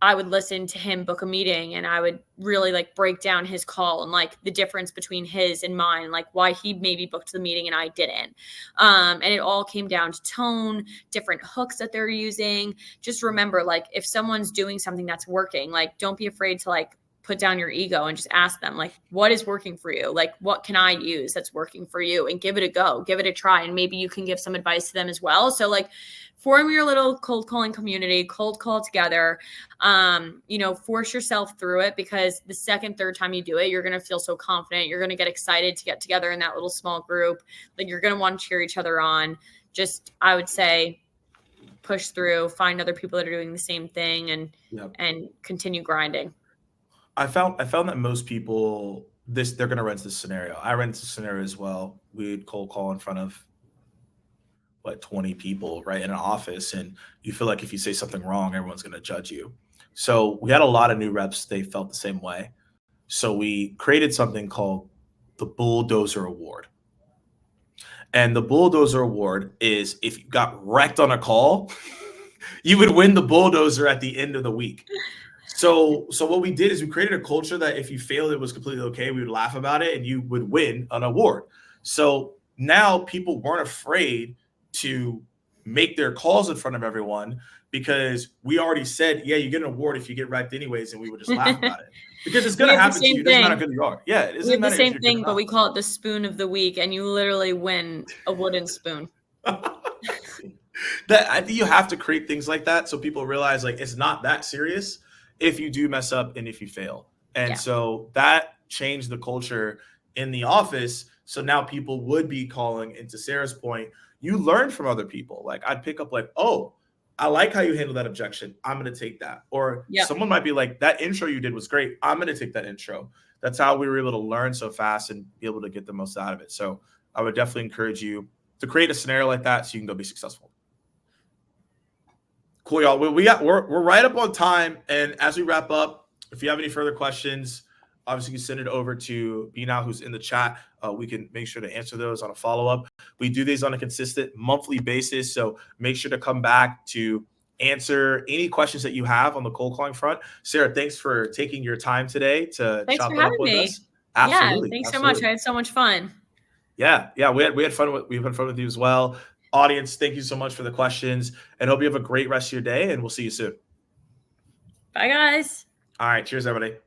I would listen to him book a meeting, and I would really break down his call and the difference between his and mine, why he maybe booked the meeting and I didn't. And it all came down to tone, different hooks that they're using. Just remember, if someone's doing something that's working, don't be afraid to put down your ego and just ask them, what is working for you? What can I use that's working for you? And give it a go, give it a try. And maybe you can give some advice to them as well. So form your little cold calling community, cold call together, force yourself through it, because the second, third time you do it, you're going to feel so confident. You're going to get excited to get together in that little small group. You're going to want to cheer each other on. Just, I would say, push through, find other people that are doing the same thing, and Yep. and continue grinding. I found that most people they're gonna run into this scenario. I ran into this scenario as well. We'd cold call in front of 20 people, right, in an office, and you feel like if you say something wrong, everyone's gonna judge you. So we had a lot of new reps, they felt the same way. So we created something called the Bulldozer Award. And the Bulldozer Award is if you got wrecked on a call, you would win the bulldozer at the end of the week. So what we did is we created a culture that if you failed, it was completely okay. We would laugh about it and you would win an award. So now people weren't afraid to make their calls in front of everyone because we already said, yeah, you get an award if you get wrecked anyways, and we would just laugh about it. Because it's going to happen to you. It doesn't matter how good you are. Yeah, it we have the same thing, but we call it the spoon of the week, and you literally win a wooden spoon. That I think you have to create things like that so people realize like it's not that serious if you do mess up and if you fail. And so that changed the culture in the office. So now people would be calling, into Sarah's point, you learn from other people. Like I'd pick up like, oh, I like how you handle that objection. I'm going to take that. Or someone might be like, that intro you did was great. I'm going to take that intro. That's how we were able to learn so fast and be able to get the most out of it. So I would definitely encourage you to create a scenario like that so you can go be successful. Cool, y'all. We're right up on time. And as we wrap up, if you have any further questions, obviously you can send it over to Bina, who's in the chat. We can make sure to answer those on a follow-up. We do these on a consistent monthly basis. So make sure to come back to answer any questions that you have on the cold calling front. Sarah, thanks for taking your time today to chop it up with us. Absolutely. Yeah, thanks so much. I had so much fun. Yeah, we had fun with you as well. Audience, thank you so much for the questions, and hope you have a great rest of your day, and we'll see you soon. Bye, guys. All right, cheers, everybody.